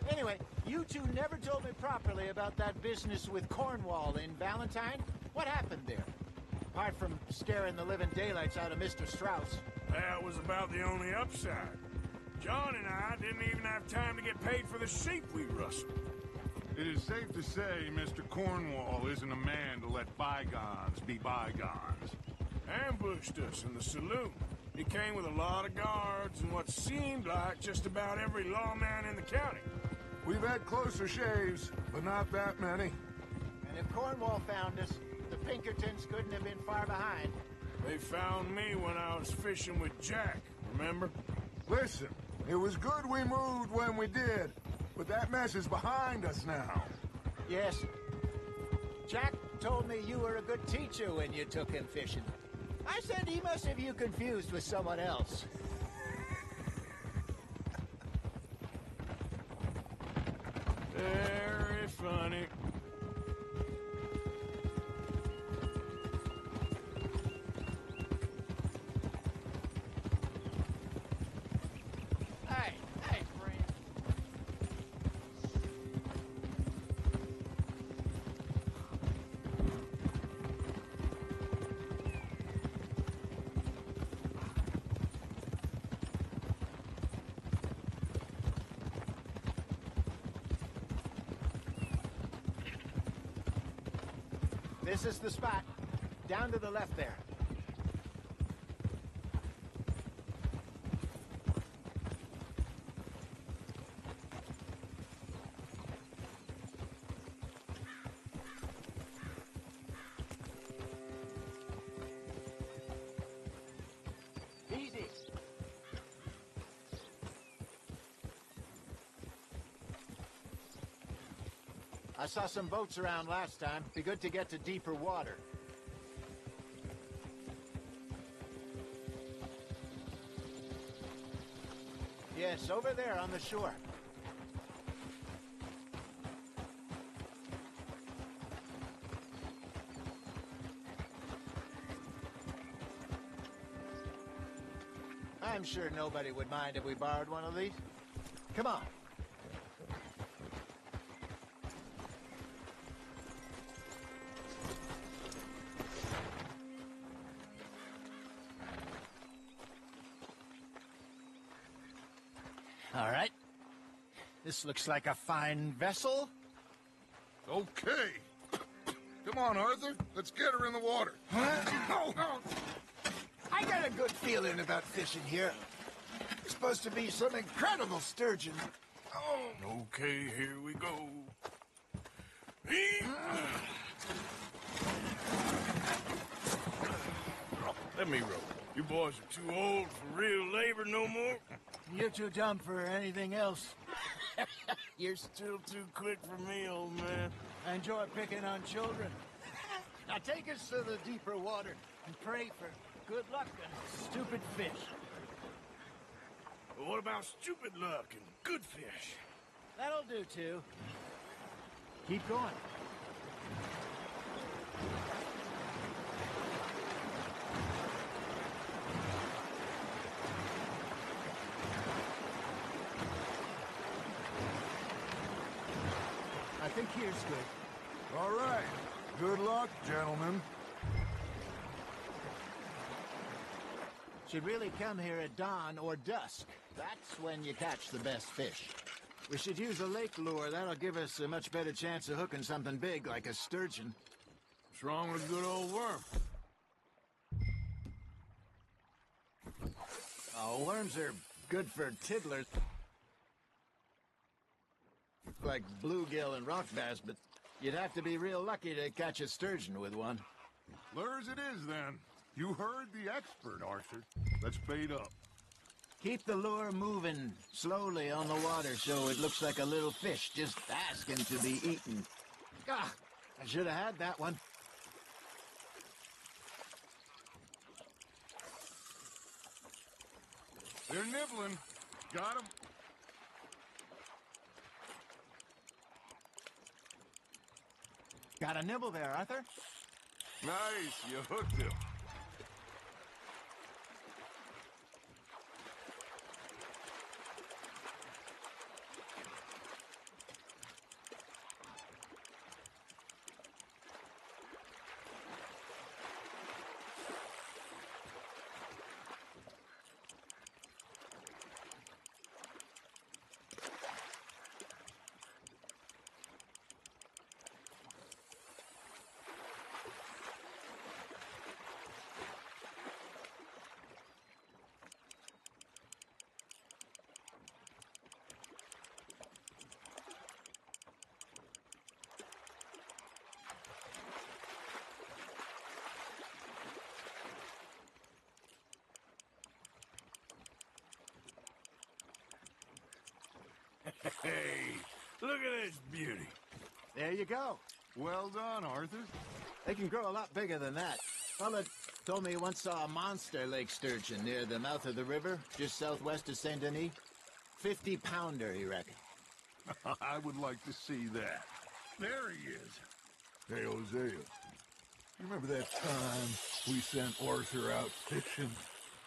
Anyway, you two never told me properly about that business with Cornwall in Valentine. What happened there? Apart from scaring the living daylights out of Mr. Strauss. That was about the only upside. John and I didn't even have time to get paid for the sheep we rustled. It is safe to say Mr. Cornwall isn't a man to let bygones be bygones. Ambushed us in the saloon. He came with a lot of guards and what seemed like just about every lawman in the county. We've had closer shaves, but not that many. And if Cornwall found us, the Pinkertons couldn't have been far behind. They found me when I was fishing with Jack, remember? Listen, it was good we moved when we did, but that mess is behind us now. Yes. Jack told me you were a good teacher when you took him fishing. I said he must have you confused with someone else. Very funny. Hey, friend. This is the spot. Down to the left there. Easy. I saw some boats around last time. Be good to get to deeper water. Yes, over there on the shore. I'm sure nobody would mind if we borrowed one of these. Come on. All right. This looks like a fine vessel. Okay. Come on, Arthur. Let's get her in the water. Huh? I got a good feeling about fishing here. It's supposed to be some incredible sturgeon. Oh. Okay, here we go. Let me row. You boys are too old for real labor no more. You're too dumb for anything else. You're still too quick for me, old man. I enjoy picking on children. Now take us to the deeper water and pray for good luck and stupid fish. Well, what about stupid luck and good fish? That'll do, too. Keep going. I think here's good. All right. Good luck, gentlemen. Should really come here at dawn or dusk. That's when you catch the best fish. We should use a lake lure. That'll give us a much better chance of hooking something big like a sturgeon. What's wrong with a good old worm? Oh, worms are good for tiddlers. Like bluegill and rock bass, but you'd have to be real lucky to catch a sturgeon with one. Lures it is, then. You heard the expert, Arthur. Let's bait up. Keep the lure moving slowly on the water so it looks like a little fish just asking to be eaten. Ah, I should have had that one. They're nibbling. Got 'em. Got a nibble there, Arthur. Nice, you hooked him. Hey, look at this beauty. There you go. Well done, Arthur. They can grow a lot bigger than that. Fella told me he once saw a monster lake sturgeon near the mouth of the river, just southwest of Saint Denis. 50-pounder, he reckoned. I would like to see that. There he is. Hey, Hosea. You remember that time we sent Arthur out fishing?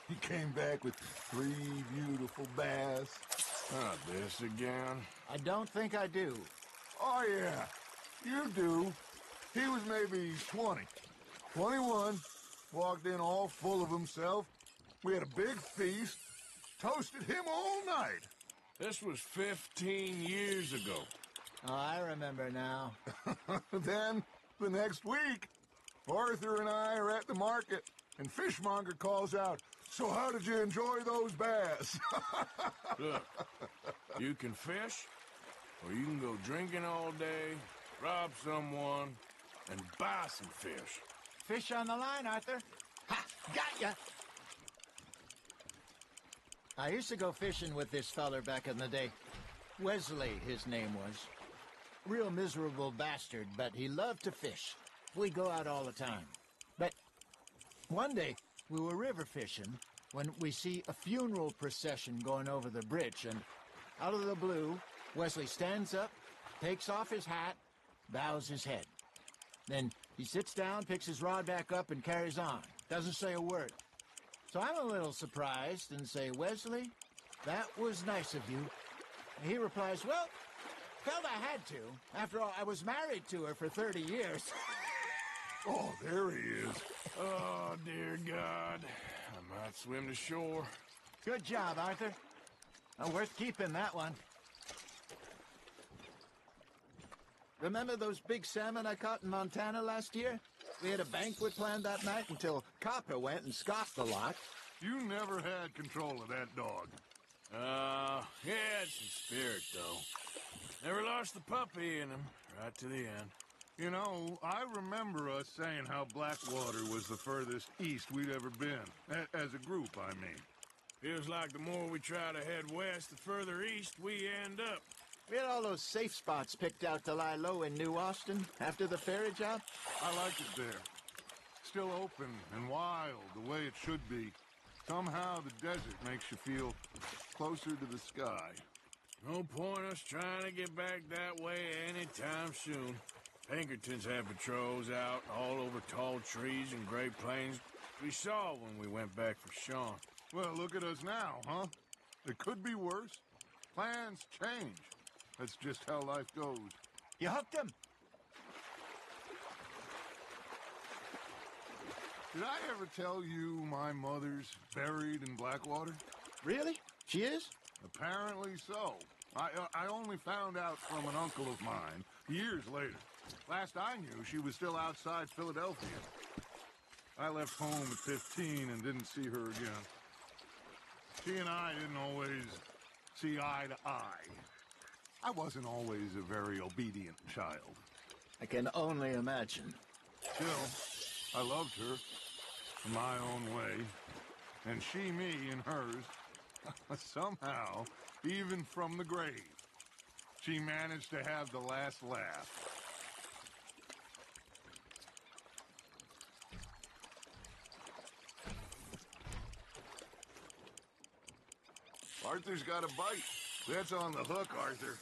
He came back with 3 beautiful bass. Not this again. I don't think I do. Oh, yeah. You do. He was maybe 20. 21. Walked in all full of himself. We had a big feast. Toasted him all night. This was 15 years ago. Oh, I remember now. Then, the next week, Arthur and I are at the market, and Fishmonger calls out, "So how did you enjoy those bass?" Look, you can fish, or you can go drinking all day, rob someone, and buy some fish. Fish on the line, Arthur. Ha! Got ya! I used to go fishing with this feller back in the day. Wesley, his name was. Real miserable bastard, but he loved to fish. We'd go out all the time. But one day, we were river fishing when we see a funeral procession going over the bridge, and out of the blue, Wesley stands up, takes off his hat, bows his head. Then he sits down, picks his rod back up, and carries on. Doesn't say a word. So I'm a little surprised and say, "Wesley, that was nice of you." And he replies, "Well, felt I had to. After all, I was married to her for 30 years. Oh, there he is. Oh, dear God. I might swim to shore. Good job, Arthur. Worth keeping, that one. Remember those big salmon I caught in Montana last year? We had a banquet planned that night until Copper went and scoffed the lot. You never had control of that dog. He had some spirit, though. Never lost the puppy in him, right to the end. You know, I remember us saying how Blackwater was the furthest east we'd ever been. As a group, I mean. Feels like the more we try to head west, the further east we end up. We had all those safe spots picked out to lie low in New Austin after the ferry job. I like it there. Still open and wild, the way it should be. Somehow the desert makes you feel closer to the sky. No point us trying to get back that way anytime soon. Pinkertons have patrols out all over tall trees and Great Plains. We saw when we went back for Sean. Well, look at us now, huh? It could be worse. Plans change. That's just how life goes. You hooked him. Did I ever tell you my mother's buried in Blackwater? Really? She is? Apparently so. I only found out from an uncle of mine years later. Last I knew, she was still outside Philadelphia. I left home at 15 and didn't see her again. She and I didn't always see eye to eye. I wasn't always a very obedient child. I can only imagine. Still, I loved her in my own way, and she me in hers. Somehow, even from the grave, she managed to have the last laugh. Arthur's got a bite. That's on the hook, Arthur.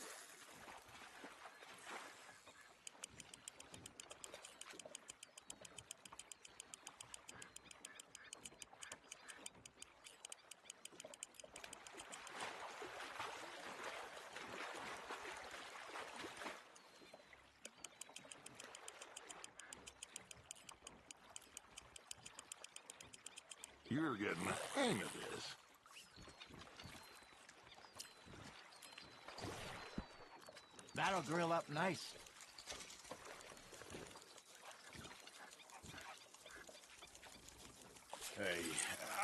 You're getting the hang of this. That'll grill up nice. Hey,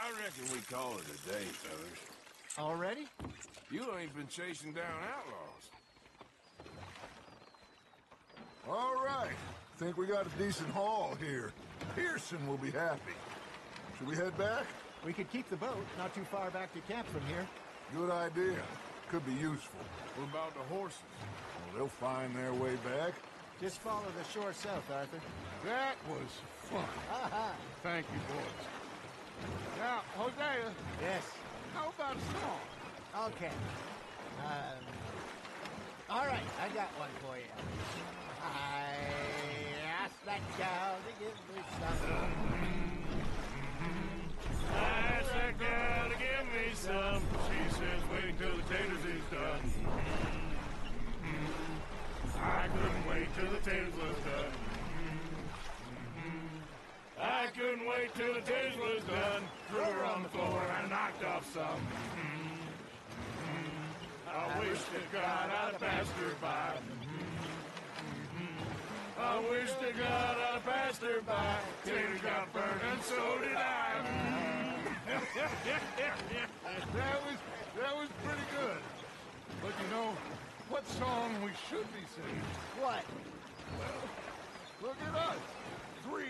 I reckon we call it a day, fellas. Already? You ain't been chasing down outlaws. All right. Think we got a decent haul here. Pearson will be happy. Should we head back? We could keep the boat not too far back to camp from here. Good idea. Could be useful. What about the horses? Well, they'll find their way back. Just follow the shore south, Arthur. That was fun. Thank you, boys. Now, Hosea. Yes? How about a song? Okay. All right, I got one for you. I asked that gal to give me some. I asked that gal to give me some. She says wait till the taters is done. I couldn't wait till the taters was done. I couldn't wait till the taters was done. Threw her on the floor and I knocked off some. I wish to God I'd passed her by. I wish to God I'd passed her by. Taters got burned and so did I. That was pretty good. But you know, what song we should be singing? What? Well, look at us. 3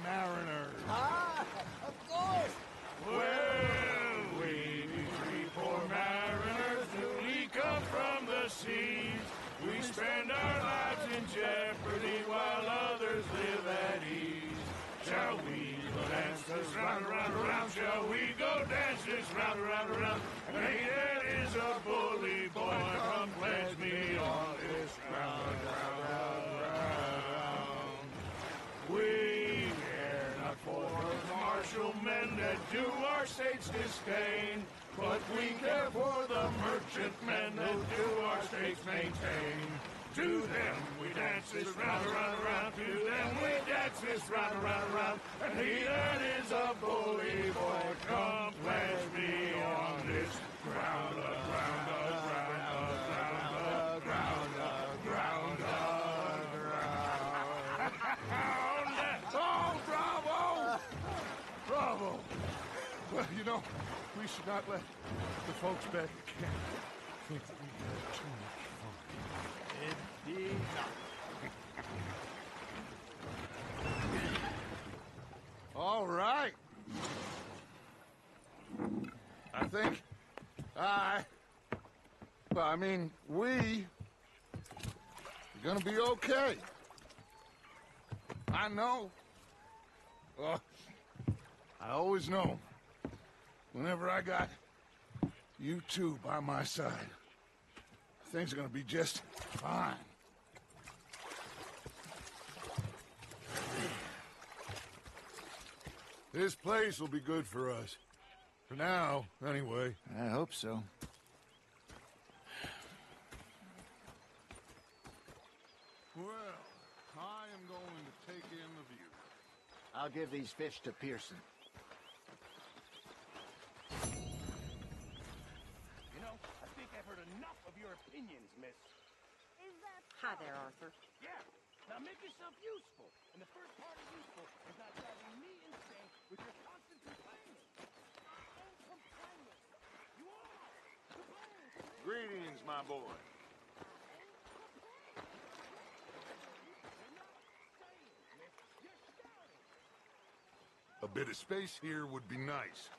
mariners. Ah, of course. Well, we 3 poor mariners, we come from the seas. We spend our lives in jeopardy while others live at ease. Shall we go dance this round, around, around? Shall we go dance this round, around, around? Hey, that is a bully boy. Come pledge me on this round, round, round. We care not for the martial men that do our state's disdain, but we care for the merchant men that do our state's maintain. To them we dance this round, around, around. To them we dance this round, around, around. And he that is a bully boy, come pledge me on this ground, ground, ground, ground, ground, ground, ground. Oh, bravo! Bravo! Well, you know, we should not let the folks back at camp think that we had too much fun. Indeed not. All right. I think we're gonna be okay. I know. I always know. Whenever I got you two by my side, things are gonna be just fine. This place will be good for us. For now, anyway. I hope so. Well, I am going to take in the view. I'll give these fish to Pearson. You know, I think I've heard enough of your opinions, miss. Hi there, Arthur. Yeah. Now make yourself useful. And the first part of useful is not driving me insane with your constant complaining. You are! Greetings, my boy. A bit of space here would be nice.